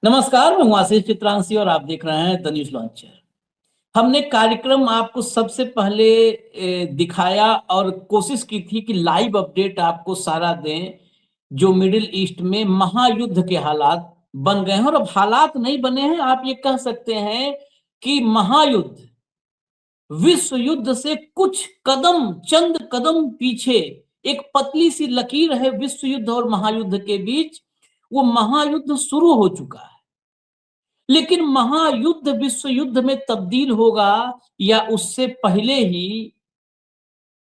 नमस्कार, मैं हूं आशीष चित्रांशी और आप देख रहे हैं द न्यूज लॉन्चर। हमने कार्यक्रम आपको सबसे पहले दिखाया और कोशिश की थी कि लाइव अपडेट आपको सारा दें। जो मिडिल ईस्ट में महायुद्ध के हालात बन गए हैं और अब हालात नहीं बने हैं, आप ये कह सकते हैं कि महायुद्ध विश्व युद्ध से कुछ कदम, चंद कदम पीछे एक पतली सी लकीर है विश्व युद्ध और महायुद्ध के बीच। वो महायुद्ध शुरू हो चुका है, लेकिन महायुद्ध विश्व युद्ध में तब्दील होगा या उससे पहले ही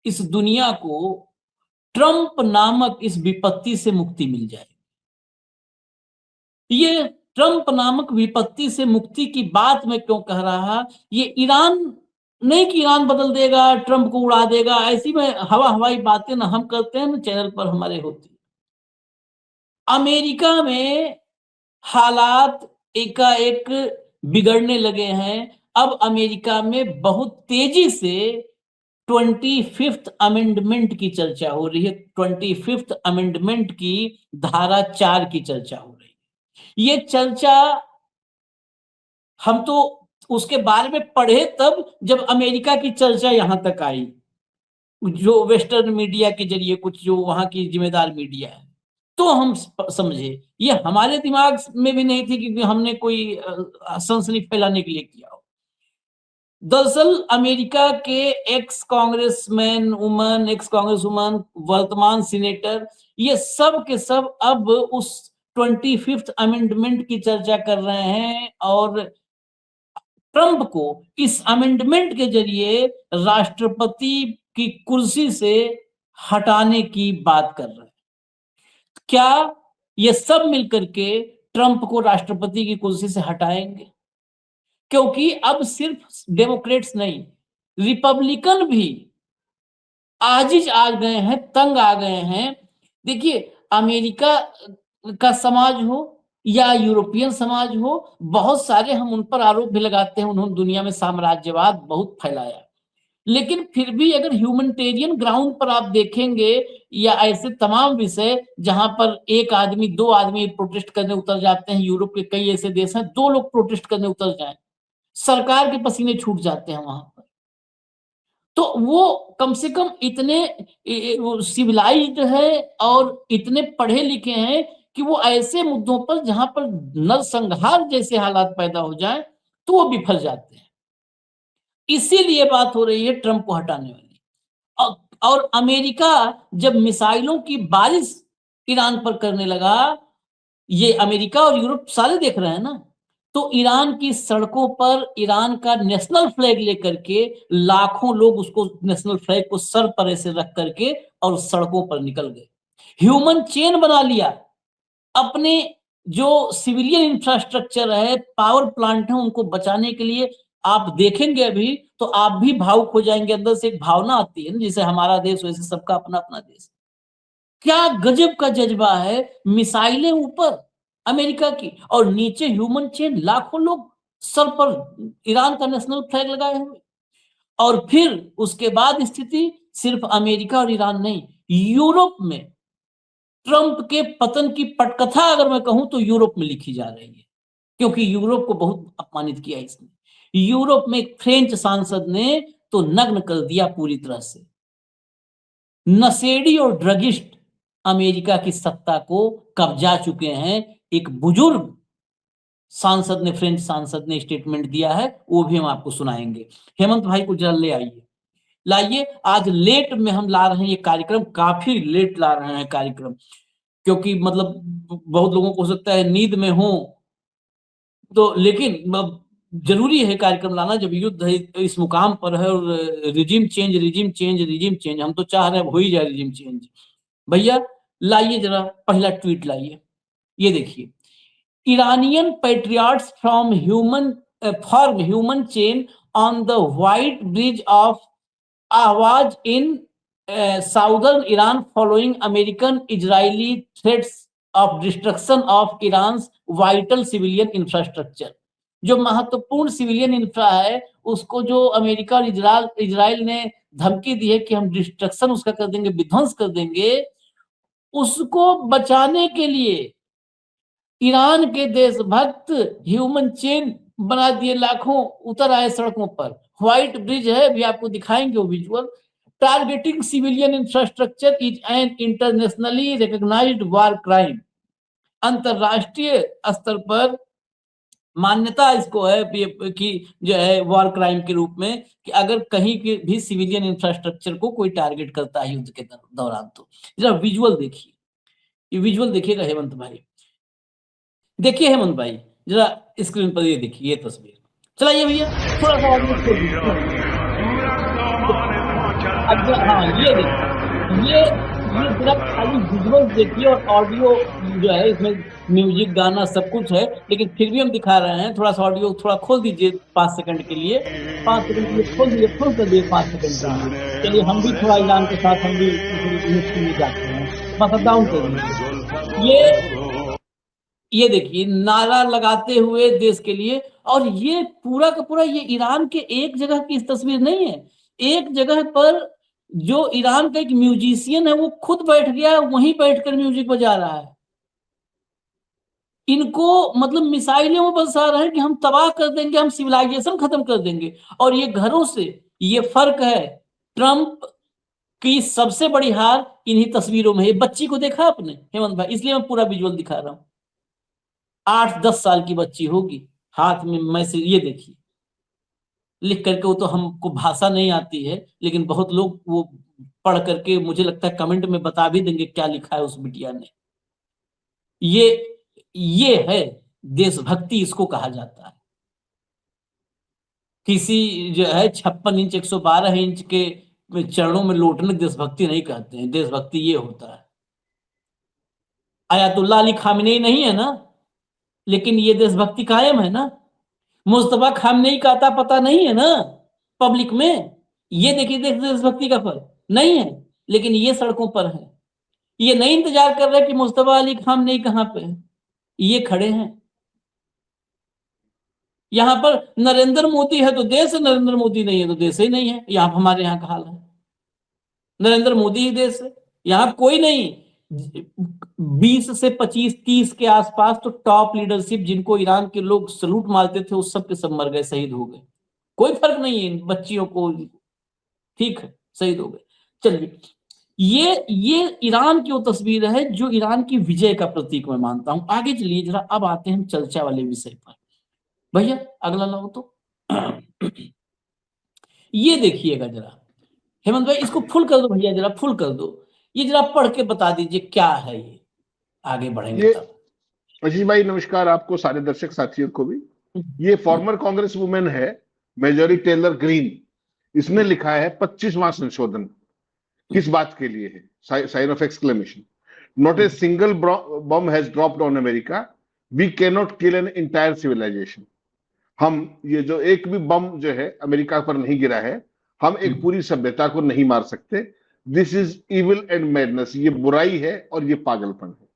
इस दुनिया को ट्रंप नामक इस विपत्ति से मुक्ति मिल जाएगी। ये ट्रंप नामक विपत्ति से मुक्ति की बात मैं क्यों कह रहा, ये ईरान नहीं कि ईरान बदल देगा, ट्रंप को उड़ा देगा, ऐसी में हवाई बातें ना हम करते हैं ना चैनल पर हमारे होती। अमेरिका में हालात एकाएक बिगड़ने लगे हैं। अब अमेरिका में बहुत तेजी से 25th अमेंडमेंट की चर्चा हो रही है। 25th अमेंडमेंट की धारा 4 की चर्चा हो रही है। ये चर्चा हम तो उसके बारे में पढ़े तब जब अमेरिका की चर्चा यहां तक आई, जो वेस्टर्न मीडिया के जरिए, कुछ जो वहां की जिम्मेदार मीडिया है, तो हम समझे। ये हमारे दिमाग में भी नहीं थी क्योंकि हमने कोई सनसनी फैलाने के लिए किया हो। दरअसल अमेरिका के x congressman woman, x Congress woman, वर्तमान सीनेटर, ये सब के सब अब उस 25th अमेंडमेंट की चर्चा कर रहे हैं और ट्रंप को इस अमेंडमेंट के जरिए राष्ट्रपति की कुर्सी से हटाने की बात कर रहे हैं। क्या ये सब मिलकर के ट्रंप को राष्ट्रपति की कुर्सी से हटाएंगे? क्योंकि अब सिर्फ डेमोक्रेट्स नहीं, रिपब्लिकन भी आजिज आ गए हैं, तंग आ गए हैं। देखिए, अमेरिका का समाज हो या यूरोपियन समाज हो, बहुत सारे हम उन पर आरोप भी लगाते हैं, उन्होंने दुनिया में साम्राज्यवाद बहुत फैलाया। लेकिन फिर भी अगर ह्यूमैनिटेरियन ग्राउंड पर आप देखेंगे या ऐसे तमाम विषय जहां पर एक आदमी, दो आदमी प्रोटेस्ट करने उतर जाते हैं, यूरोप के कई ऐसे देश हैं, दो लोग प्रोटेस्ट करने उतर जाएं, सरकार के पसीने छूट जाते हैं वहां पर। तो वो कम से कम इतने सिविलाइज्ड है और इतने पढ़े लिखे हैं कि वो ऐसे मुद्दों पर जहां पर नरसंहार जैसे हालात पैदा हो जाए तो वो विफल जाते हैं। इसीलिए बात हो रही है ट्रंप को हटाने वाली। और अमेरिका जब मिसाइलों की बारिश ईरान पर करने लगा, ये अमेरिका और यूरोप सारे देख रहे हैं ना, तो ईरान की सड़कों पर ईरान का नेशनल फ्लैग लेकर के लाखों लोग उसको, नेशनल फ्लैग को सर पर ऐसे रख करके और सड़कों पर निकल गए। ह्यूमन चेन बना लिया। अपने जो सिविलियन इंफ्रास्ट्रक्चर है, पावर प्लांट है, उनको बचाने के लिए आप देखेंगे अभी तो आप भी भावुक हो जाएंगे। अंदर से एक भावना आती है ना, जैसे हमारा देश वैसे सबका अपना अपना देश। क्या गजब का जज्बा है। मिसाइलें ऊपर अमेरिका की और नीचे ह्यूमन चेन, लाखों लोग सर पर ईरान का नेशनल फ्लैग लगाए हुए। और फिर उसके बाद स्थिति सिर्फ अमेरिका और ईरान नहीं, यूरोप में ट्रंप के पतन की पटकथा अगर मैं कहूं तो यूरोप में लिखी जा रही है, क्योंकि यूरोप को बहुत अपमानित किया इसने। यूरोप में एक फ्रेंच सांसद ने तो नग्न कर दिया पूरी तरह से। नशेड़ी और ड्रगिस्ट अमेरिका की सत्ता को कब्जा चुके हैं। एक बुजुर्ग सांसद ने, फ्रेंच सांसद ने स्टेटमेंट दिया है, वो भी हम आपको सुनाएंगे। हेमंत भाई को जरा ले आइए, लाइए। आज लेट में हम ला रहे हैं ये कार्यक्रम, काफी लेट ला रहे हैं कार्यक्रम, क्योंकि मतलब बहुत लोगों को हो सकता है नींद में हो, तो लेकिन जरूरी है कार्यक्रम लाना जब युद्ध इस मुकाम पर है। और regime change, regime change, regime change, हम तो चाह रहे हैं हो ही जाए रिजिम चेंज। भैया लाइए जरा पहला ट्वीट लाइए, ये देखिए। Iranian patriots from formed human chain on the White Bridge of Ahvaz in southern Iran following American-Israeli threats of destruction of Iran's vital civilian infrastructure। जो महत्वपूर्ण सिविलियन इंफ्रा है उसको जो अमेरिका और इजराइल ने धमकी दी है कि हम डिस्ट्रक्शन उसका कर देंगे, विध्वंस कर देंगे, उसको बचाने के लिए ईरान के देशभक्त ह्यूमन चेन बना दिए, लाखों उतर आए सड़कों पर। व्हाइट ब्रिज है, भी आपको दिखाएंगे वो visual. Targeting civilian infrastructure is an internationally recognised war crime. अंतरराष्ट्रीय स्तर पर मान्यता इसको है कि जो है वॉर क्राइम के रूप में, कि अगर कहीं के भी सिविलियन इंफ्रास्ट्रक्चर को कोई टारगेट करता है युद्ध के दौरान। तो जरा विजुअल देखिए, ये विजुअल देखिएगा हेमंत भाई, देखिए हेमंत भाई जरा स्क्रीन पर ये देखिए ये तस्वीर। चलाइए भैया, थोड़ा सा ऑडियो खोल दीजिए। हाँ ये देखिए, ये जरा खाली विजुअल देखिए, और ऑडियो जो है इसमें म्यूजिक गाना सब कुछ है, लेकिन फिर भी हम दिखा रहे हैं। थोड़ा सा ऑडियो थोड़ा खोल दीजिए 5 सेकंड के लिए, 5 सेकंड के लिए खोल दीजिए, फुल कर दिए 5 सेकंड के लिए। चलिए हम भी थोड़ा ईरान के साथ हम भी मिक्सिंग में जाते हैं, बस डाउन कर दीजिए। ये देखिए नारा लगाते हुए देश के लिए, और ये पूरा का पूरा ये ईरान के एक जगह की तस्वीर नहीं है। एक जगह पर जो ईरान का एक म्यूजिशियन है वो खुद बैठ गया, वहीं बैठकर म्यूजिक बजा रहा है। इनको मतलब मिसाइलें वो बरसा रहे हैं कि हम तबाह कर देंगे, हम सिविलाइजेशन खत्म कर देंगे, और ये घरों से। ये फर्क है ट्रंप की सबसे बड़ी हार इन्हीं तस्वीरों में है। बच्ची को देखा आपने हेमंत भाई, इसलिए मैं पूरा विजुअल दिखा रहा हूं। 8-10 साल की बच्ची होगी, हाथ में मैसेज, ये देखिए लिख करके। वो तो हमको भाषा नहीं आती है, लेकिन बहुत लोग वो पढ़ करके मुझे लगता है कमेंट में बता भी देंगे क्या लिखा है उस बिटिया ने। ये है देशभक्ति, इसको कहा जाता है। किसी जो है 56 इंच 112 इंच के चरणों में लौटने देशभक्ति नहीं कहते हैं। देशभक्ति ये होता है। आयतुल्लाह अली खामेनेई नहीं है ना, लेकिन ये देशभक्ति कायम है ना। मुस्तफा खामनेई का अता पता नहीं है ना पब्लिक में। ये देखिए देशभक्ति का फल नहीं है, लेकिन ये सड़कों पर है। ये नहीं इंतजार कर रहे कि मुस्तफा अली खामनेई कहां पे है, ये खड़े हैं। यहां पर नरेंद्र मोदी है तो देश है, नरेंद्र मोदी नहीं है तो देश ही नहीं है। यहां हमारे यहाँ का हाल है, नरेंद्र मोदी ही देश है, यहां कोई नहीं। 20 से 25 30 के आसपास तो टॉप लीडरशिप जिनको ईरान के लोग सलूट मारते थे, उस सब के सब मर गए, शहीद हो गए। कोई फर्क नहीं है इन बच्चियों को, ठीक है शहीद हो गए। चलिए ये ईरान की वो तस्वीर है जो ईरान की विजय का प्रतीक मैं मानता हूं। आगे चलिए जरा, अब आते हैं चर्चा वाले विषय पर। भैया अगला लाओ तो। ये देखिएगा जरा हेमंत भाई, इसको फुल कर दो भैया, जरा फुल कर दो। ये जरा पढ़ के बता दीजिए क्या है ये, आगे बढ़ेंगे ये तब। अजीत भाई नमस्कार, आपको सारे दर्शक साथियों को भी। ये फॉर्मर कांग्रेस वुमेन है मेजोरी टेलर ग्रीन। इसने लिखा है 25वां संशोधन किस बात के लिए है, sign of exclamation. Not a single bomb has dropped on America, we can not kill an entire civilisation. हम ये जो एक भी बम जो है अमेरिका पर नहीं गिरा है, हम एक पूरी सभ्यता को नहीं मार सकते। This is evil and madness, ये बुराई है और ये पागलपन है।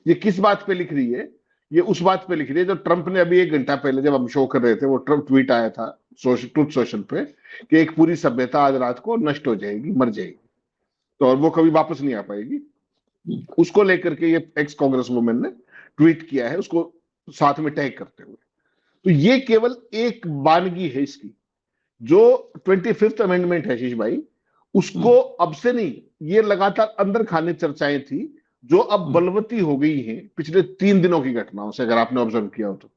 ये किस बात पे लिख रही है? ये उस बात पे लिख रही है जो ट्रंप ने अभी 1 घंटा पहले जब हम शो कर रहे थे, वो ट्रंप ट्वीट आया था ट्रुथ सोशल पे कि एक पूरी सभ्यता आज रात को नष्ट हो जाएगी, मर जाएगी, तो और वो कभी वापस नहीं आ पाएगी। उसको लेकर के ये एक्स कांग्रेस वुमेन ने ट्वीट किया है, उसको साथ में टैग करते हुए। तो ये केवल एक वानगी है इसकी। जो 25th अमेंडमेंट है शीश भाई, उसको अब से नहीं, ये लगातार अंदर खाने चर्चाएं थी जो अब बलवती हो गई हैं पिछले 3 दिनों की घटनाओं से। अगर आपने ऑब्जर्व किया हो तो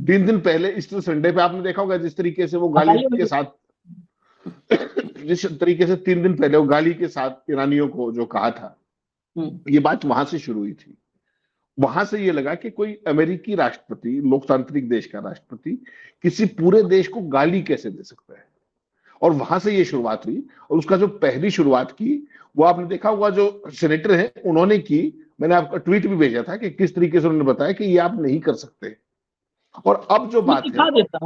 3 दिन पहले ईस्टर संडे पे आपने देखा होगा जिस तरीके से वो गाली के साथ जिस तरीके से 3 दिन पहले वो गाली के साथ ईरानियों को जो कहा था, ये बात वहां से शुरू हुई थी। वहां से ये लगा कि कोई अमेरिकी राष्ट्रपति, लोकतांत्रिक देश का राष्ट्रपति, किसी पूरे देश को गाली कैसे दे सकता है। और वहां से ये शुरुआत हुई, और उसका जो पहली शुरुआत की वो आपने देखा होगा जो सेनेटर है उन्होंने की। मैंने आपका ट्वीट भी भेजा था कि किस तरीके से उन्होंने बताया कि ये आप नहीं कर सकते। और अब जो बात है,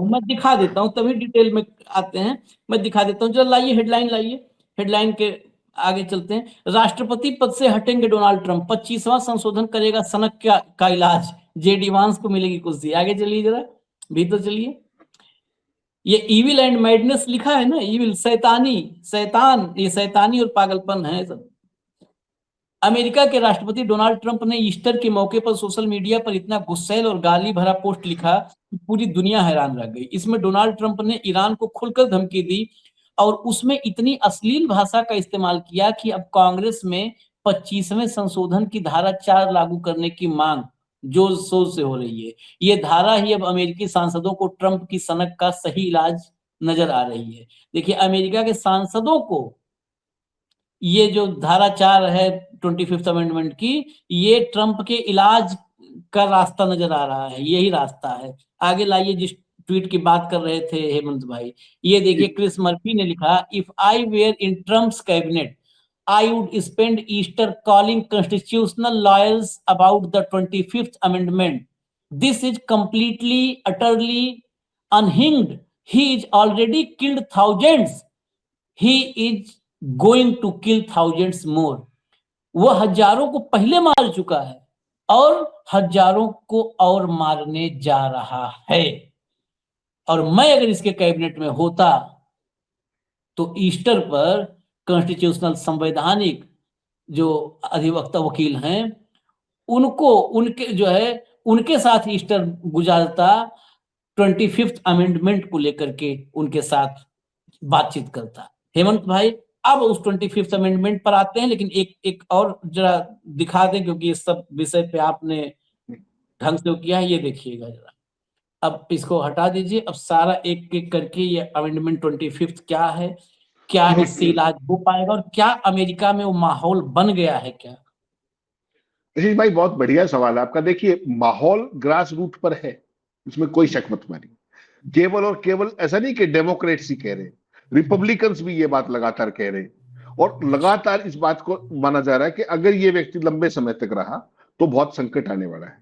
मैं दिखा देता हूँ तभी डिटेल में आते हैं। मैं दिखा देता हूँ, चलो लाइए हेडलाइन, लाइए हेडलाइन के आगे चलते हैं। राष्ट्रपति पद से हटेंगे डोनाल्ड ट्रंप, 25वां संशोधन करेगा सनक का इलाज, जेडी वांस को मिलेगी कुर्सी। आगे चलिए जरा, भीतर चलिए। ये इविल एंड मैडनेस लिखा है ना, इविल शैतानी, शैतान, ये शैतानी और पागलपन है सब। अमेरिका के राष्ट्रपति डोनाल्ड ट्रंप ने ईस्टर के मौके पर सोशल मीडिया पर इतना गुस्सैल और गाली भरा पोस्ट लिखा कि पूरी दुनिया हैरान रह गई। इसमें डोनाल्ड ट्रंप ने ईरान को खुलकर धमकी दी और उसमें इतनी अश्लील भाषा का इस्तेमाल किया कि अब कांग्रेस में 25वें संशोधन की धारा 4 लागू करने की मांग जोर शोर से हो रही है। ये धारा ही अब अमेरिकी सांसदों को ट्रंप की सनक का सही इलाज नजर आ रही है। देखिए, अमेरिका के सांसदों को ये जो धारा 4 है 25th अमेंडमेंट की, ये ट्रंप के इलाज का रास्ता नजर आ रहा है, यही रास्ता है। आगे लाइए, जिस ट्वीट की बात कर रहे थे हेमंत भाई, ये देखिए, क्रिस मर्फी ने लिखा, if I were in Trump's cabinet I would spend Easter calling constitutional lawyers about the 25th amendment. This is completely utterly unhinged. He is already killed thousands, he is going to kill thousands more। वह हजारों को पहले मार चुका है और हजारों को और मारने जा रहा है। और मैं अगर इसके कैबिनेट में होता तो ईस्टर पर कॉन्स्टिट्यूशनल संवैधानिक जो अधिवक्ता वकील हैं उनको उनके जो है उनके साथ ईस्टर गुजारता, 25th अमेंडमेंट को लेकर के उनके साथ बातचीत करता। हेमंत भाई, अब उस 25th अमेंडमेंट पर आते हैं, लेकिन एक और जरा दिखा दें, क्योंकि इस सब विषय पे आपने ढंग से किया है। ये देखिएगा जरा, अब इसको हटा दीजिए। अब सारा एक एक करके ये अमेंडमेंट 25th क्या है, क्या इससे इलाज हो पाएगा और क्या अमेरिका में वो माहौल बन गया है क्या? आशीष भाई, बहुत बढ़िया सवाल है आपका। देखिए, माहौल ग्रास रूट पर है, इसमें कोई शक मत मानिए। केवल और केवल ऐसा नहीं कि डेमोक्रेट्स ही कह रहे हैं, रिपब्लिकन्स भी ये बात लगातार कह रहे हैं और लगातार इस बात को माना जा रहा है कि अगर ये व्यक्ति लंबे समय तक रहा तो बहुत संकट आने वाला है।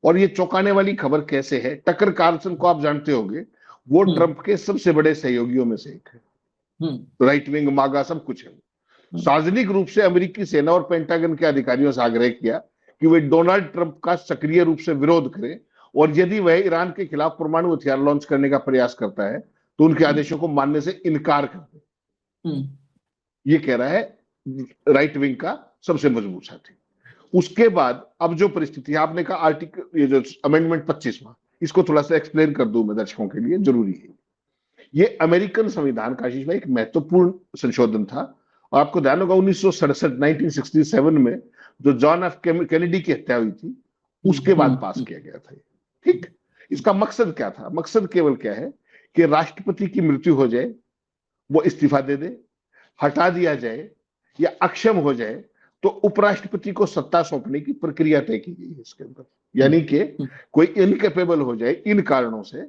और ये चौंकाने वाली खबर कैसे है, टकर कार्लसन को आप जानते होंगे, वो ट्रंप के सबसे बड़े सहयोगियों में से एक है। राइट विंग, मागा, सब कुछ है। सार्वजनिक रूप से अमेरिकी सेना और पेंटागन के अधिकारियों से आग्रह किया कि वे डोनाल्ड ट्रंप का सक्रिय रूप से विरोध करें और यदि वह ईरान के खिलाफ परमाणु हथियार लॉन्च करने का प्रयास करता है तो उनके आदेशों को मानने से इनकार कर दे। ये कह रहा है राइट विंग का सबसे मजबूत साथी। उसके बाद अब जो परिस्थिति है, आपने कहा आर्टिकल, ये जो अमेंडमेंट 25वां, इसको थोड़ा सा एक्सप्लेन कर दूं मैं दर्शकों के लिए, जरूरी है। ये अमेरिकन संविधान का, आशीष भाई, एक महत्वपूर्ण संशोधन था। और आपको ध्यान होगा 1967 में जो जॉन एफ कैनेडी की हत्या हुई थी, उसके बाद पास किया गया था। ठीक, इसका मकसद क्या था? मकसद केवल क्या है कि राष्ट्रपति की मृत्यु हो जाए, वो इस्तीफा दे दे, हटा दिया जाए या अक्षम हो जाए तो उपराष्ट्रपति को सत्ता सौंपने की प्रक्रिया तय की गई है इसके अंदर। यानी कि कोई इनकेपेबल हो जाए इन कारणों से,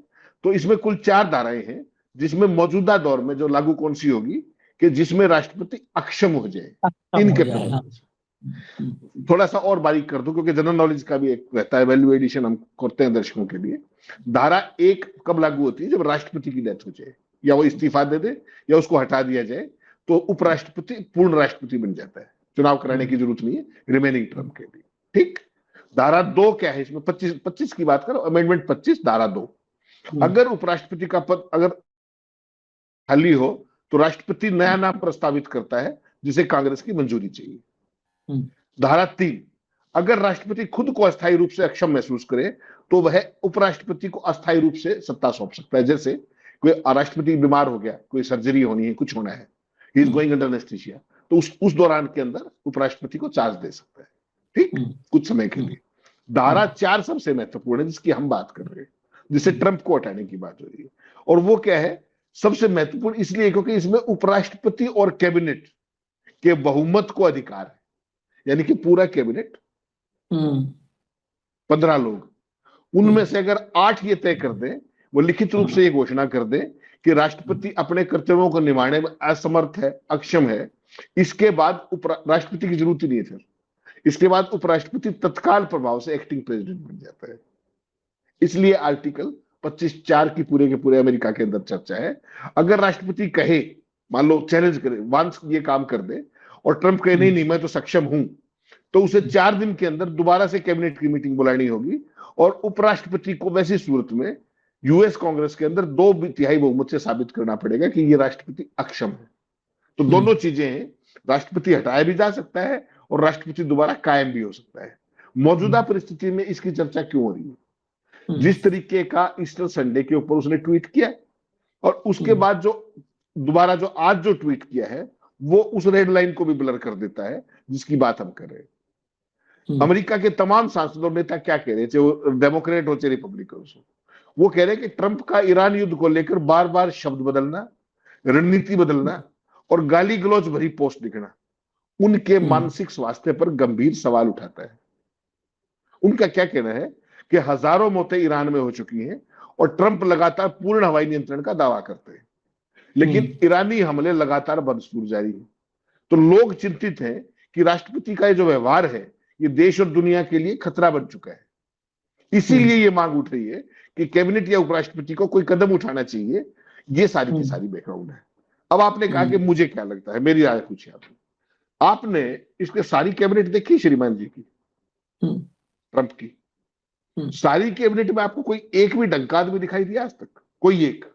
तो इसमें कुल 4 धाराएं हैं, जिसमें मौजूदा दौर में जो लागू कौन सी होगी कि जिसमें राष्ट्रपति अक्षम हो जाए, इनकेपेबल हो जाए। थोड़ा सा और बारीक कर दूं क्योंकि जनरल नॉलेज का भी एक रहता है, वैल्यू एडिशन हम करते हैं दर्शकों के लिए। धारा 1 कब लागू होती है? जब राष्ट्रपति की डेथ हो जाए या वो इस्तीफा दे दे या उसको हटा दिया जाए तो उपराष्ट्रपति पूर्ण राष्ट्रपति बन जाता है, चुनाव कराने की जरूरत नहीं है रिमेनिंग टर्म के लिए। ठीक, धारा 2 क्या है इसमें? 25 की बात करो, अमेंडमेंट 25 धारा 2, अगर उपराष्ट्रपति का पद अगर खाली हो तो राष्ट्रपति नया नाम प्रस्तावित करता है जिसे कांग्रेस की मंजूरी चाहिए। धारा 3, अगर राष्ट्रपति खुद को अस्थायी रूप से अक्षम महसूस करे तो वह उपराष्ट्रपति को अस्थायी रूप से सत्ता सौंप सकता है। जैसे कोई राष्ट्रपति बीमार हो गया, कोई सर्जरी होनी है, कुछ होना है, he is going under anaesthesia, तो उस दौरान के अंदर उपराष्ट्रपति को चार्ज दे सकता है, ठीक, कुछ समय के लिए। धारा 4 सबसे महत्वपूर्ण है जिसकी हम बात कर रहे हैं, जिसे ट्रंप को हटाने की बात हो रही है। और वो क्या है? सबसे महत्वपूर्ण इसलिए क्योंकि इसमें उपराष्ट्रपति और कैबिनेट के बहुमत को अधिकार है, यानी कि पूरा कैबिनेट 15 लोग, उनमें से अगर 8 ये तय कर दें, वो लिखित रूप से ये घोषणा कर दें कि राष्ट्रपति अपने कर्तव्यों को निभाने में असमर्थ है, अक्षम है, इसके बाद राष्ट्रपति की जरूरत ही नहीं है। फिर इसके बाद उपराष्ट्रपति तत्काल प्रभाव से एक्टिंग प्रेसिडेंट बन जाता है। इसलिए आर्टिकल 25(4) की पूरे के पूरे अमेरिका के अंदर चर्चा है। अगर राष्ट्रपति कहे, मान लो चैलेंज करे, वांस ये काम कर दे और ट्रंप कहे नहीं मैं तो सक्षम हूं, तो उसे 4 दिन के अंदर दोबारा से कैबिनेट की मीटिंग बुलानी होगी और उपराष्ट्रपति को वैसी सूरत में यूएस कांग्रेस के अंदर 2/3 बहुमत से साबित करना पड़ेगा कि ये राष्ट्रपति अक्षम है। तो दोनों चीजें हैं, राष्ट्रपति हटाया भी जा सकता है और राष्ट्रपति दोबारा कायम भी हो सकता है। मौजूदा परिस्थिति में इसकी चर्चा क्यों हो रही है? जिस तरीके का ईस्टर संडे के ऊपर उसने ट्वीट किया और उसके बाद जो दोबारा जो आज जो ट्वीट किया है वो उस रेड लाइन को भी ब्लर कर देता है जिसकी बात हम कर रहे हैं। अमेरिका के तमाम सांसदों नेता क्या कह रहे थे, वो डेमोक्रेट हो चाहे रिपब्लिकन हो, वो कह रहे हैं कि ट्रंप का ईरान युद्ध को लेकर बार बार शब्द बदलना, रणनीति बदलना और गाली गलौज भरी पोस्ट लिखना उनके मानसिक स्वास्थ्य पर गंभीर सवाल उठाता है। उनका क्या कहना है कि हजारों मौतें ईरान में हो चुकी हैं और ट्रंप लगातार पूर्ण हवाई नियंत्रण का दावा करते हैं, लेकिन ईरानी हमले लगातार बदस्तूर जारी हैं। तो लोग चिंतित हैं कि राष्ट्रपति का जो व्यवहार है ये देश और दुनिया के लिए खतरा बन चुका है। इसीलिए ये मांग उठ रही है कि कैबिनेट या उपराष्ट्रपति को कोई कदम उठाना चाहिए। ये सारी की सारी बैकग्राउंड है। अब आपने कहा कि मुझे क्या लगता है, मेरी राय पूछी आपने इसके सारी कैबिनेट देखी श्रीमान जी की, ट्रंप की सारी कैबिनेट में आपको कोई एक भी डंका आदमी दिखाई दिया आज तक? कोई एक?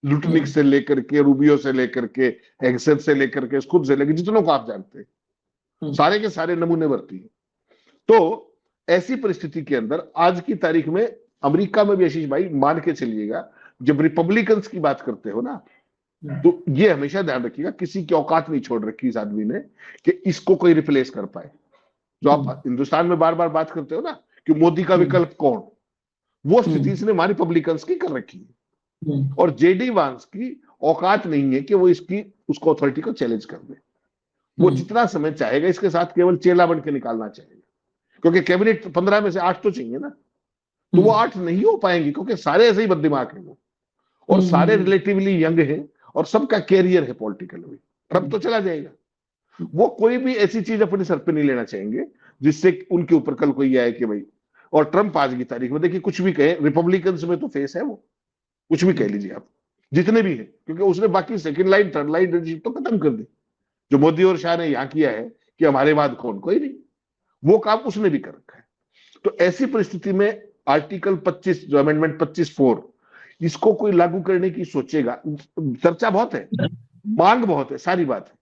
लुटनिक से लेकर के, रूबियो से लेकर के, हेगसेथ से लेकर के, खुद से लेकर जितनों को आप जानते हैं, सारे के सारे नमूने भरती है। तो ऐसी परिस्थिति के अंदर आज की तारीख में अमेरिका में भी आशीष भाई मान के चलिएगा, जब रिपब्लिकन्स की बात करते हो ना, तो ये हमेशा ध्यान रखिएगा किसी की औकात नहीं छोड़ रखी इस आदमी ने कि इसको कोई रिप्लेस कर पाए। जो आप हिंदुस्तान में बार बार बात करते हो ना कि मोदी का विकल्प कौन, वो स्थिति इसने हमारी रिपब्लिकन्स की कर रखी है और जेडी वांस की औकात नहीं है कि वो इसकी उसको अथॉरिटी को चैलेंज कर दे। वो जितना समय चाहेगा इसके साथ केवल चेला बन के निकालना चाहेगा, क्योंकि कैबिनेट 15 में से 8 तो चाहिए ना, तो वो 8 नहीं हो पाएंगे क्योंकि सारे ऐसे ही बददिमाग हैं वो, और सारे रिलेटिवली यंग हैं और सबका कैरियर है पॉलिटिकल में। ट्रंप तो चला जाएगा, वो कोई भी ऐसी चीज अपने सर पे नहीं लेना चाहेंगे जिससे उनके ऊपर कल कोई आए कि भाई। और ट्रंप आज की तारीख में देखिए कुछ भी कहे, रिपब्लिकन्स में तो फेस है वो, कुछ भी कह लीजिए आप जितने भी है, क्योंकि उसने बाकी second line third line leadership तो खत्म कर दी। जो मोदी और शाह ने यहां किया है कि हमारे बाद कौन, कोई नहीं, वो काम उसने भी कर रखा है। तो ऐसी परिस्थिति में आर्टिकल 25 जो अमेंडमेंट 25(4) इसको कोई लागू करने की सोचेगा, चर्चा बहुत है, मांग बहुत है, सारी बात है,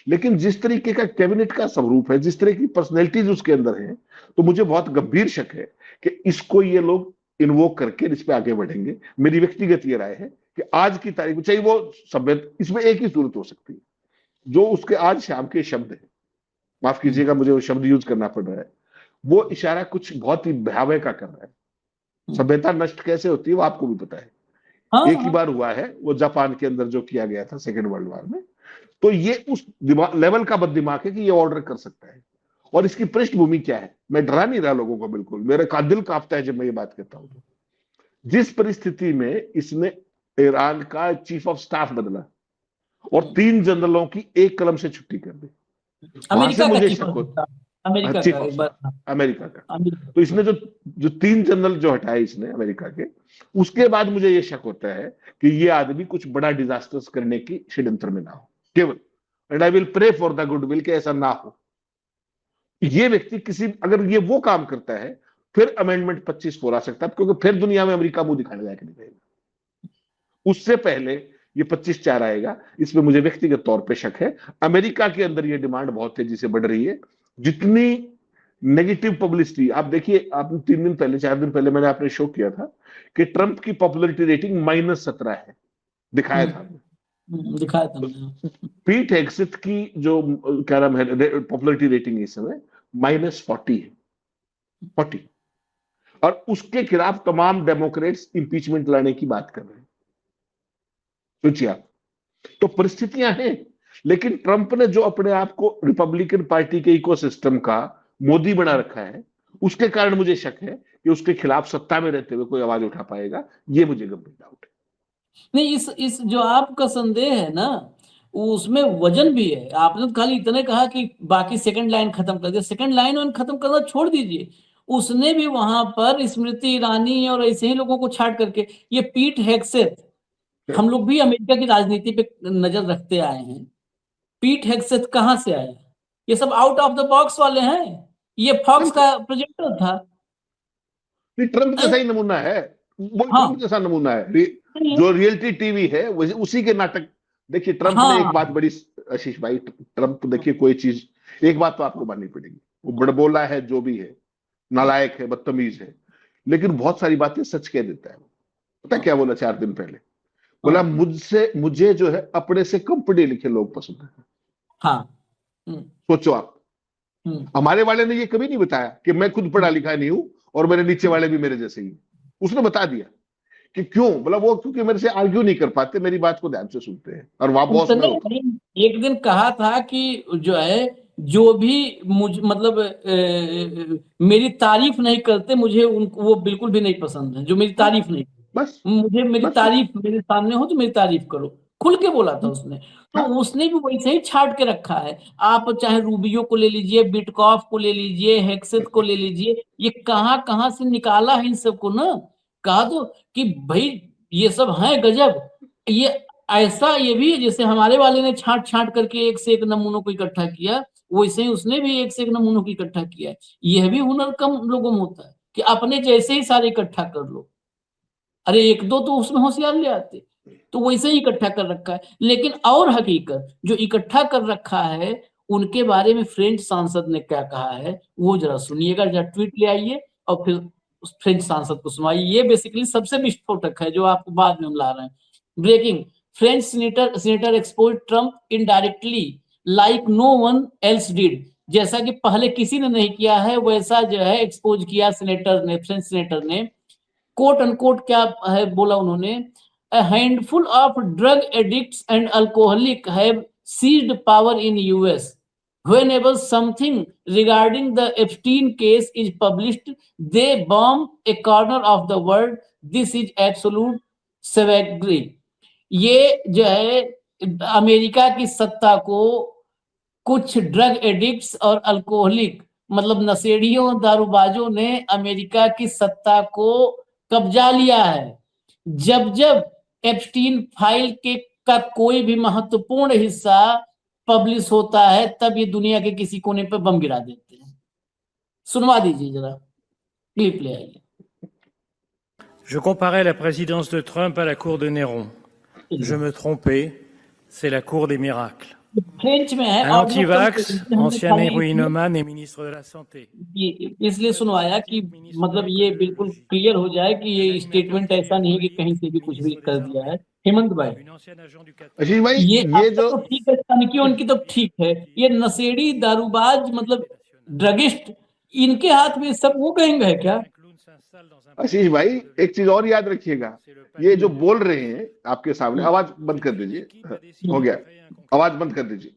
लेकिन जिस तरीके का कैबिनेट का स्वरूप है, जिस तरह की पर्सनैलिटीज उसके अंदर है, तो मुझे बहुत गंभीर शक है कि इसको ये लोग इन्वोक करके इस पे आगे बढ़ेंगे। मेरी व्यक्तिगत ये राय है कि आज की तारीख में चाहे वो सभ्य, इसमें एक ही सूरत हो सकती है, जो उसके आज शाम के शब्द है, माफ कीजिएगा मुझे वो शब्द यूज करना पड़ रहा है, वो इशारा कुछ बहुत ही भयावह का कर रहा है। सभ्यता नष्ट कैसे होती है वो आपको भी पता है। एक ही बार हुआ है वो जापान के अंदर जो किया गया था सेकेंड वर्ल्ड वॉर में। तो ये उस लेवल का बददिमाग है कि ये ऑर्डर कर सकता है। और इसकी पृष्ठभूमि क्या है, मैं डरा नहीं रहा लोगों को, बिल्कुल मेरा दिल कांपता है जब मैं ये बात कहता हूं। जिस परिस्थिति में इसने ईरान का चीफ ऑफ स्टाफ बदला और 3 जनरलों की एक कलम से छुट्टी कर दी, अमेरिका मुझे का शक होता, अमेरिका का। तो इसने जो 3 जनरल जो हटाए इसने अमेरिका के, उसके बाद मुझे ये शक होता है कि ये आदमी कुछ बड़ा डिजास्टर्स करने की षड्यंत्र में ना हो केवल। And I will pray for the good will कि ऐसा ना हो। ये व्यक्ति किसी, अगर ये वो काम करता है फिर अमेंडमेंट 25(4) आ सकता है, क्योंकि फिर दुनिया में अमेरिका मुंह दिखाने लायक नहीं रहेगा। उससे पहले ये 25(4) आएगा, इसमें मुझे व्यक्तिगत तौर पे शक है। अमेरिका के अंदर ये डिमांड बहुत तेजी से बढ़ रही है। जितनी नेगेटिव पब्लिसिटी आप देखिए, आपने 3 दिन पहले 4 दिन पहले मैंने आपने शो किया था कि ट्रंप की पॉपुलरिटी रेटिंग -17 है, दिखाया था पीट हेगसेथ की जो क्या नाम है पॉपुलरिटी रेटिंग इस समय -40 है, 40, और उसके खिलाफ तमाम डेमोक्रेट्स इंपीचमेंट लाने की बात कर रहे हैं। सोचिए आप, तो परिस्थितियां हैं। लेकिन ट्रंप ने जो अपने आप को रिपब्लिकन पार्टी के इकोसिस्टम का मोदी बना रखा है, उसके कारण मुझे शक है कि उसके खिलाफ सत्ता में रहते हुए कोई आवाज उठा पाएगा। ये मुझे गंभीर डाउट है। नहीं, इस जो आपका संदेह है ना, उसमें वजन भी है। आपने खाली इतने कहा कि बाकी सेकंड लाइन खत्म कर दिया, सेकंड लाइन खत्म करना छोड़ दीजिए, उसने भी वहां पर स्मृति ईरानी और ऐसे ही लोगों को छाट करके, ये पीट हेगसेथ, हम लोग भी अमेरिका की राजनीति पे नजर रखते आए हैं। पीट हेगसेथ कहां से आया? ये सब आउट ऑफ द बॉक्स वाले हैं। ये फॉक्स का प्रोजेक्टर था। ट्रंप जैसा ही नमूना है वो, ट्रंप जैसा नमूना है। जो रियलिटी टीवी है उसी के नाटक। देखिए ट्रंप ने एक बात बड़ी, आशीष भाई, ट्रंप देखिए कोई चीज एक बात तो आपको माननी पड़ेगी, वो बड़बोला है, जो भी है, नालायक है, बदतमीज है, लेकिन बहुत सारी बातें सच कह देता है। पता क्या बोला 4 दिन पहले? बोला मुझे जो है अपने से कम पढ़े लिखे लोग पसंद है। हाँ। सोचो आप, हमारे वाले ने ये कभी नहीं बताया कि मैं खुद पढ़ा लिखा नहीं हूं और मेरे नीचे वाले भी मेरे जैसे ही। उसने बता दिया कि क्यों, बोला वो क्योंकि मेरे से आर्ग्यू नहीं कर पाते, मेरी बात को ध्यान से सुनते हैं, और वहां बॉस में होता। एक दिन कहा था कि जो है, जो भी मुझ मतलब मेरी तारीफ नहीं करते, मुझे वो बिल्कुल भी नहीं पसंद है, जो मेरी तारीफ नहीं। बस मुझे मेरी बस तारीफ मेरे सामने हो तो मेरी तारीफ करो, खुल के बोला था उसने। तो हाँ। उसने भी वैसे ही छाट के रखा है। आप चाहे रूबियो को ले लीजिए, बिटकॉफ को ले लीजिए, हेक्सेथ को ले लीजिए, ये कहाँ कहाँ से निकाला है इन सबको ना। कहा तो कि भाई ये सब है गजब। ये ऐसा ये भी है, जैसे हमारे वाले ने छांट छांट करके एक से एक नमूनों को इकट्ठा किया, वैसे ही उसने भी एक से एक नमूनों को इकट्ठा किया है। यह भी हुनर कम लोगों में होता है कि अपने जैसे ही सारे इकट्ठा कर लो। अरे एक दो तो उसमें होशियार ले आते, तो वैसे ही इकट्ठा कर रखा है। लेकिन और हकीकत जो इकट्ठा कर रखा है, उनके बारे में फ्रेंच सांसद ने क्या कहा है वो जरा सुनिएगा, जरा ट्वीट ले आइए और फिर उस फ्रेंच सांसद को सुनाइए। ये बेसिकली सबसे विस्फोटक है जो आपको बाद में हम ला रहे हैं। Breaking, French senator expose Trump indirectly like no one else did. जैसा कि पहले किसी ने नहीं किया है, वैसा जो है एक्सपोज किया सीनेटर ने, फ्रेंच सीनेटर ने। कोट अनकोट क्या है बोला उन्होंने, a handful of drug addicts and alcoholics have seized power in US. Whenever something regarding the Epstein case is published, they bomb a corner of the world. This is absolute savagery. ये जो है America की सत्ता को कुछ drug addicts और alcoholic मतलब नशेड़ियों दारूबाजों ने अमेरिका की सत्ता को कब्जा लिया है। जब जब एप्स्टीन फाइल के का कोई भी महत्वपूर्ण हिस्सा पब्लिश होता है, तब ये दुनिया के किसी कोने पर बम गिरा देते हैं। सुनवा दीजिए जरा, क्लिप ले आइए। Je comparais la présidence de Trump à la cour de Néron. Je me trompais, c'est la cour des miracles. French में है, Un antivax, ancien héroïnomane et ministre de la Santé. इसलिए सुनवाया कि मतलब ये बिल्कुल क्लियर हो जाए कि ये स्टेटमेंट ऐसा नहीं कि कहीं से भी कुछ भी कर दिया है। हेमंत भाई, आशीष भाई, ये जो तो ठीक है, तनिकी उनकी तो ठीक है, ये नशेड़ी दारूबाज मतलब ड्रगिस्ट, इनके हाथ में सब वो कहेंगे है क्या? आशीष भाई, एक चीज और याद रखिएगा, ये जो बोल रहे हैं आपके सामने, आवाज बंद कर दीजिए, हो गया, आवाज बंद कर दीजिए।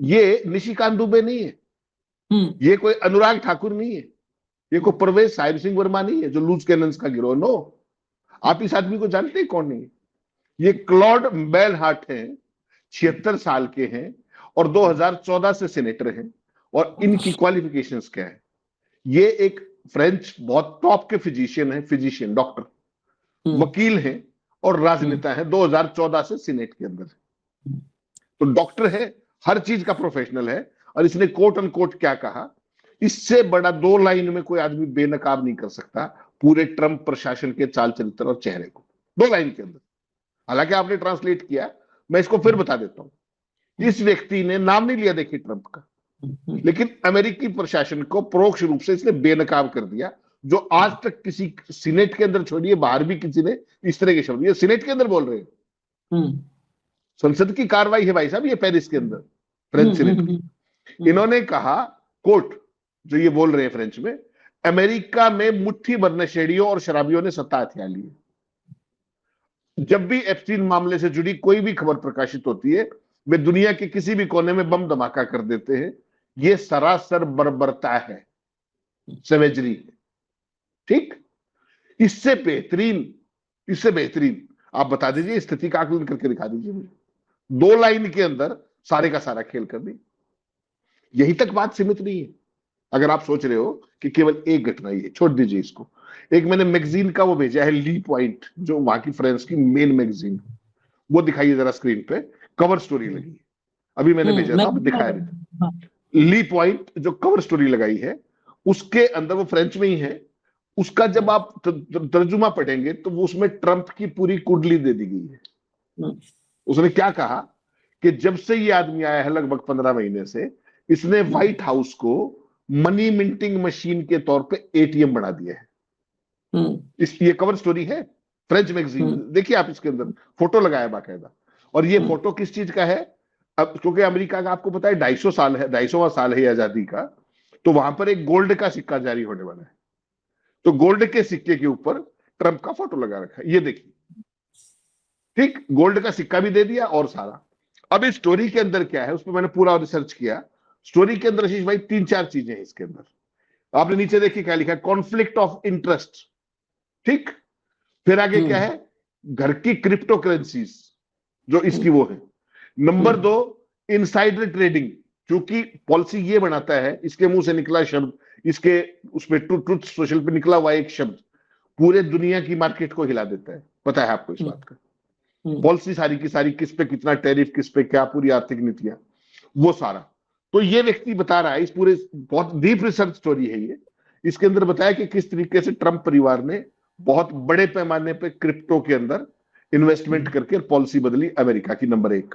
ये निशिकांत दुबे नहीं है, ये कोई अनुराग ठाकुर नहीं है, ये कोई परवेज साहिब सिंह वर्मा नहीं है जो लूज कैनन्स का गिरोह। नो, आप इस आदमी को जानते हैं कौन नहीं है? ये क्लॉड बेलहार्ट हैं, 76 साल के हैं और 2014 से सेनेटर हैं। और इनकी क्वालिफिकेशंस क्या है? ये एक फ्रेंच बहुत टॉप के फिजिशियन है, फिजिशियन डॉक्टर, वकील हैं और राजनेता हैं। 2014 से सीनेट के अंदर, तो डॉक्टर है, हर चीज का प्रोफेशनल है। और इसने कोट अन कोट क्या कहा, इससे बड़ा 2 लाइन में कोई आदमी बेनकाब नहीं कर सकता पूरे ट्रंप प्रशासन के चाल चरित्र और चेहरे को, 2 लाइन के अंदर। हालांकि आपने ट्रांसलेट किया, मैं इसको फिर बता देता हूं। इस व्यक्ति ने नाम नहीं लिया देखिए ट्रंप का, लेकिन अमेरिकी प्रशासन को परोक्ष रूप से इसने बेनकाब कर दिया, जो आज तक किसी सीनेट के अंदर, छोड़िए बाहर भी किसी ने इस तरह के शब्द, ये सीनेट के अंदर बोल रहे हैं। संसद की कार्रवाई है भाई साहब, ये पेरिस के अंदर फ्रेंच सीनेट की। इन्होंने कहा, कोट जो ये बोल रहे हैं फ्रेंच में, अमेरिका में मुट्ठी भर नशेड़ियों और शराबियों ने सत्ता हथिया ली है। जब भी एप्स्टीन मामले से जुड़ी कोई भी खबर प्रकाशित होती है, वे दुनिया के किसी भी कोने में बम धमाका कर देते हैं। ये सरासर बर्बरता है, सवेजरी है। ठीक, इससे बेहतरीन आप बता दीजिए, स्थिति का आकलन करके दिखा दीजिए मुझे। 2 लाइन के अंदर सारे का सारा खेल कर दी। यही तक बात सीमित नहीं है। अगर आप सोच रहे हो कि केवल एक घटना ही है, छोड़ दीजिए इसको। एक मैंने मैगजीन का वो भेजा है, ली पॉइंट, जो वहां की फ्रांस की मेन मैगजीन, वो दिखाइए जरा स्क्रीन पे, कवर स्टोरी लगी है। अभी मैंने भेजा था, दिखाया नहीं था। ली पॉइंट जो कवर स्टोरी लगाई है, उसके अंदर, वो फ्रेंच में ही है, उसका जब आप तर्जुमा पढ़ेंगे तो वो उसमें ट्रंप की पूरी कुंडली दे दी गई है। उसने क्या कहा कि जब से ये आदमी आया है लगभग 15 महीने से, इसने व्हाइट हाउस को मनी मिंटिंग मशीन के तौर पे एटीएम बना दिया है। ये कवर स्टोरी है फ्रेंच मैगजीन में, देखिए आप, इसके अंदर फोटो लगाया बाकायदा। और ये फोटो किस चीज का है? अब क्योंकि अमेरिका का आपको पता है 250 साल है, 250वां साल है आजादी का, तो वहां पर एक गोल्ड का सिक्का जारी होने वाला है। तो गोल्ड के सिक्के के ऊपर ट्रंप का फोटो लगा रखा है, ये देखिए, ठीक, गोल्ड का सिक्का भी दे दिया और सारा। अब इस स्टोरी के अंदर क्या है, उस पर मैंने पूरा रिसर्च किया। स्टोरी के अंदर आशीष भाई 3-4 चीजें हैं इसके अंदर। आपने नीचे देखिए क्या लिखा है, कॉन्फ्लिक्ट ऑफ इंटरेस्ट, ठीक। फिर आगे क्या है, घर की क्रिप्टो करेंसीज जो इसकी वो है। नंबर 2, इनसाइडर ट्रेडिंग, क्योंकि पॉलिसी ये बनाता है, इसके मुंह से निकला शब्द, इसके उसमें ट्रुथ सोशल पे निकला हुआ एक शब्द पूरे दुनिया की मार्केट को हिला देता है। पता है आपको इस बात का? पॉलिसी सारी की सारी, किस पे कितना टैरिफ, किस पे क्या, पूरी आर्थिक नीतियां, वो सारा। तो ये व्यक्ति बता रहा है, इस पूरे बहुत डीप रिसर्च स्टोरी है ये। इसके अंदर बताया कि किस तरीके से ट्रंप परिवार ने बहुत बड़े पैमाने पे क्रिप्टो के अंदर इन्वेस्टमेंट करके पॉलिसी बदली अमेरिका की। नंबर 1।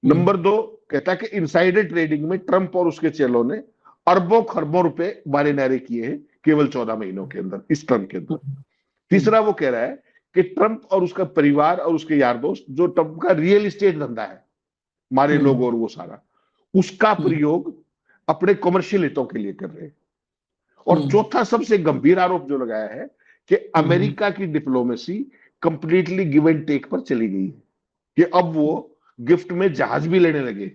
नंबर 2 कहता है कि इनसाइडर ट्रेडिंग में ट्रंप और उसके चेलों ने अरबों खरबों रुपए बारे नारे किए हैं केवल 14 महीनों के अंदर, इस टर्म के अंदर। तीसरा वो कह रहा है कि ट्रंप और उसका परिवार और उसके यार दोस्त, जो ट्रंप का रियल एस्टेट धंधा है, मारे लोग और वो सारा, उसका प्रयोग अपने कमर्शियल हितों के लिए कर रहे हैं। और चौथा सबसे गंभीर आरोप जो लगाया है कि अमेरिका की diplomacy completely give and take पर चली गई है, कि अब वो गिफ्ट में जहाज भी लेने लगे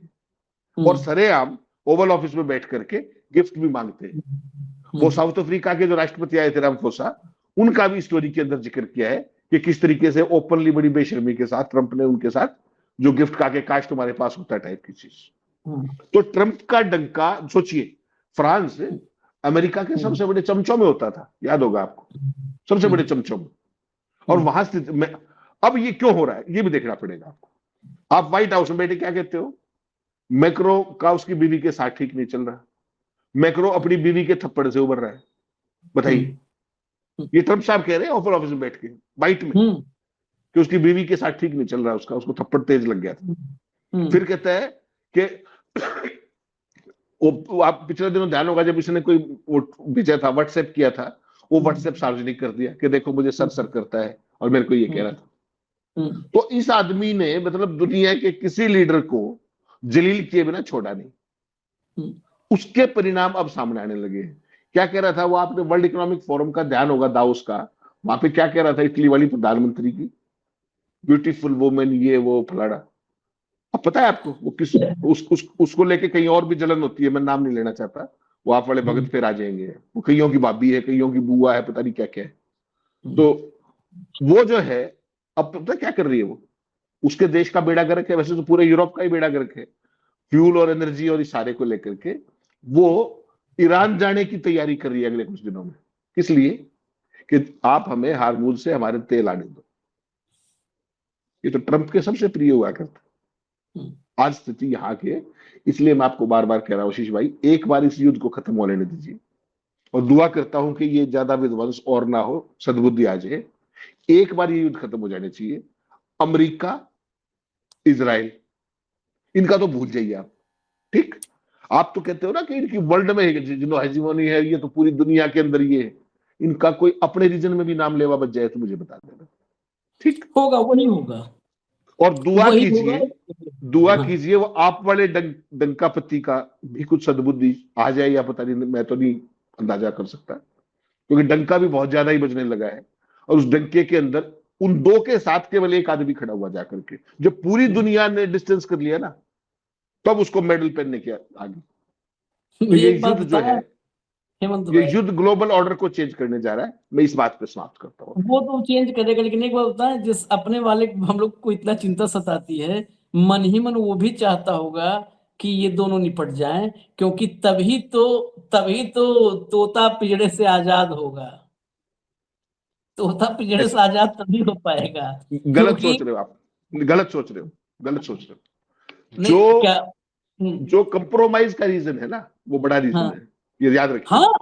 और सरेआम ओवल ऑफिस में बैठ करके गिफ्ट भी मांगते हैं। वो साउथ अफ्रीका के जो राष्ट्रपति आए थे रामफोसा, उनका भी स्टोरी के अंदर जिक्र किया है कि किस तरीके से ओपनली बड़ी बेशर्मी के साथ ट्रंप ने उनके साथ जो गिफ्ट का के काश तुम्हारे पास होता है टाइप की चीज। तो ट्रंप का डंका सोचिए, फ्रांस अमेरिका के सबसे बड़े चमचों में होता था, याद होगा आपको, सबसे बड़े चमचों में। और वहां से अब ये क्यों हो रहा है ये भी देखना पड़ेगा आपको। आप व्हाइट हाउस में बैठे क्या कहते हो, मैक्रो का उसकी बीवी के साथ ठीक नहीं चल रहा, मैक्रो अपनी बीवी के थप्पड़ से उबर रहा है, बताइए। ये ट्रंप साहब कह रहे हैं ओवल ऑफिस में बैठ के बाइट में कि उसकी बीवी के साथ ठीक नहीं चल रहा, उसको थप्पड़ तेज लग गया था। फिर कहता है कि वो आप पिछले दिनों ध्यान होगा जब इसने कोई भेजा था, व्हाट्सएप किया था, वो व्हाट्सएप सार्वजनिक कर दिया कि देखो मुझे सर करता है और मेरे को ये कह रहा था। तो इस आदमी ने मतलब दुनिया के किसी लीडर को जलील किए बिना छोड़ा नहीं। उसके परिणाम अब सामने आने लगे। क्या कह रहा था वो, आपने वर्ल्ड इकोनॉमिक फोरम का ध्यान होगा, दावोस का, वहां पे क्या कह रहा था इटली वाली प्रधानमंत्री की, ब्यूटीफुल वुमेन, ये वो फलाड़ा। अब पता है आपको वो किस उसको लेके कहीं और भी जलन होती है, मैं नाम नहीं लेना चाहता, वो आप वाले भगत फिर आ जाएंगे। वो कईयों की भाभी है, कईयों की बुआ है, पता नहीं क्या क्या है। तो वो जो है अब पता क्या कर रही है, वो उसके देश का बेड़ा गर्क है, वैसे तो पूरे यूरोप का ही बेड़ा गर्क है, फ्यूल और एनर्जी और इस सारे को लेकर के। वो ईरान जाने की तैयारी कर रही है अगले कुछ दिनों में। किस लिए? कि आप हमें हार्मूज से हमारे तेल आने दो। ये तो ट्रंप के सबसे प्रिय हुआ करता। आज स्थिति यहाँ के, इसलिए मैं आपको बार बार कह रहा हूं आशीष भाई, एक बार इस युद्ध को खत्म हो लेने दीजिए और दुआ करता हूं कि ये ज्यादा विध्वंस और ना हो, सद्बुद्धि आ जाए। एक बार ये युद्ध खत्म हो जाने चाहिए। अमेरिका, इजराइल, इनका तो भूल जाइए आप, ठीक। आप तो कहते हो ना कि इनकी वर्ल्ड में जो हेजिमोनी है, ये तो पूरी दुनिया के अंदर ये है। इनका कोई अपने रीजन में भी नाम लेवा बच जाए तो मुझे बता देना, ठीक होगा, वो नहीं होगा। और दुआ कीजिए, दुआ हाँ। कीजिए वो आप वाले डंकापति का भी कुछ सद्बुद्धि आ जाए, या पता नहीं, मैं तो नहीं अंदाजा कर सकता, क्योंकि डंका भी बहुत ज्यादा ही बजने लगा है। और उस डंके के अंदर उन दो के साथ केवल एक आदमी खड़ा हुआ जाकर के, जब पूरी दुनिया ने डिस्टेंस कर लिया ना, तब उसको मेडल पहनने के आगे। तो ये युद्ध जो है, ये युद्ध ग्लोबल ऑर्डर को चेंज करने जा रहा है। मैं इस बात पे समाप्त करता हूँ। वो तो चेंज करेगा, लेकिन एक बात होता है, जिस अपने वाले हम लोग को इतना चिंता सताती है, मन ही मन वो भी चाहता होगा कि ये दोनों निपट जाएं, क्योंकि तभी तो तोता पिंजड़े से आजाद होगा। तोता पिंजड़े से आजाद तभी हो पाएगा। गलत सोच रहे हो आप, गलत सोच रहे हो, गलत सोच रहे हो। नहीं, क्या जो कंप्रोमाइज का रीजन है ना, वो बड़ा रीजन है, ये याद रखिए। हाँ,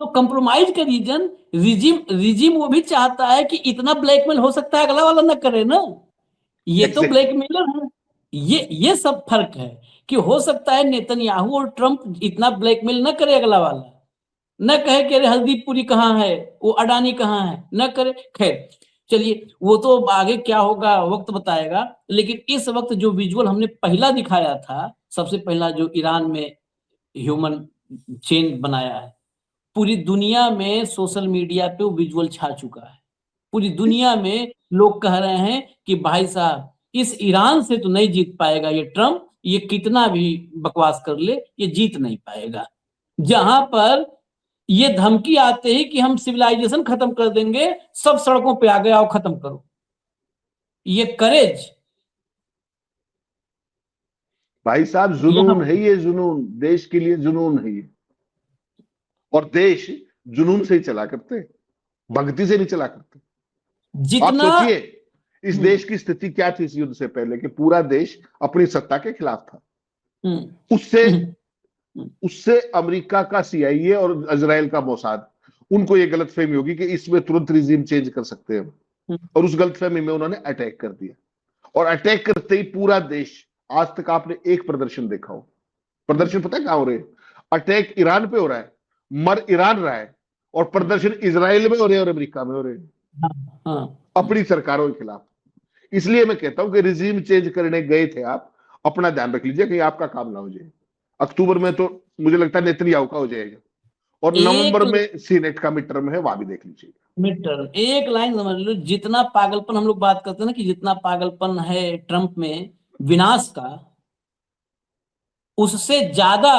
तो कंप्रोमाइज का रीजन रिजिम वो भी चाहता है कि इतना ब्लैकमेल हो सकता है अगला वाला ना करे ना। ये तो ब्लैकमेलर है। ये सब फर्क है कि हो सकता है नेतन्याहू और ट्रंप इतना ब्लैकमेल न करे अगला वाला, न कहे कि अरे हरदीप पुरी कहाँ है, वो अडानी कहाँ है, न करे। खैर चलिए, वो तो आगे क्या होगा वक्त बताएगा। लेकिन इस वक्त जो विजुअल हमने पहला दिखाया था, सबसे पहला जो ईरान में ह्यूमन चेन बनाया है, पूरी दुनिया में सोशल मीडिया पे वो विजुअल छा चुका है। पूरी दुनिया में लोग कह रहे हैं कि भाई साहब, इस ईरान से तो नहीं जीत पाएगा ये ट्रंप, ये कितना भी बकवास कर ले ये जीत नहीं पाएगा। जहां पर ये धमकी आते ही कि हम सिविलाइजेशन खत्म कर देंगे, सब सड़कों पे आ गए, आओ खत्म करो। ये करेज, भाई साहब जुनून है, ये जुनून देश के लिए जुनून है ये। और देश जुनून से ही चला करते, भक्ति से नहीं चला करते। आप जितना सोचिए इस देश की स्थिति क्या थी इस युद्ध से पहले, कि पूरा देश अपनी सत्ता के खिलाफ था। उससे अमेरिका का CIA और इजराइल का मोसाद, उनको ये गलतफहमी होगी कि इसमें तुरंत रिजीम चेंज कर सकते हैं, और उस गलतफहमी में उन्होंने अटैक कर दिया। और अटैक करते ही पूरा देश, आज तक आपने एक प्रदर्शन देखा हो? प्रदर्शन पता है कहां हो रहे हैं? अटैक ईरान पे हो रहा है, मर ईरान रहा है, और प्रदर्शन इजराइल में हो रहे हैं और अमेरिका में हो रहे हैं, अपनी सरकारों के खिलाफ। इसलिए मैं कहता हूं कि रिजीम चेंज करने गए थे आप, अपना ध्यान रख लीजिए कहीं आपका काम ना हो जाए। अक्टूबर में तो मुझे लगता है नेतन्याहू का हो जाएगा, और नवंबर में सीनेट का मिड टर्म है, वहां भी देख लीजिए। मिड टर्म, एक लाइन समझ लो, जितना पागलपन हम लोग बात करते हैं ना कि जितना पागलपन है ट्रंप में विनाश का, उससे ज्यादा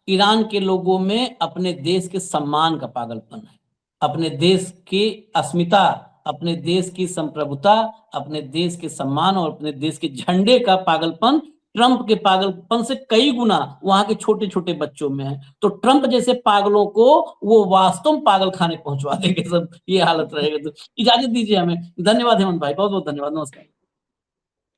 ईरान के लोगों में अपने देश के सम्मान का पागलपन है, अपने देश की अस्मिता, अपने देश की संप्रभुता, अपने देश के सम्मान और अपने देश के झंडे का पागलपन ट्रंप के पागलपन से कई गुना वहां के छोटे छोटे बच्चों में है। तो ट्रंप जैसे पागलों को वो वास्तव में पागल खाने पहुंचवा देंगे सब, ये हालत रहेगा। तो इजाजत दीजिए हमें। धन्यवाद हेमंत भाई, बहुत बहुत धन्यवाद, नमस्कार।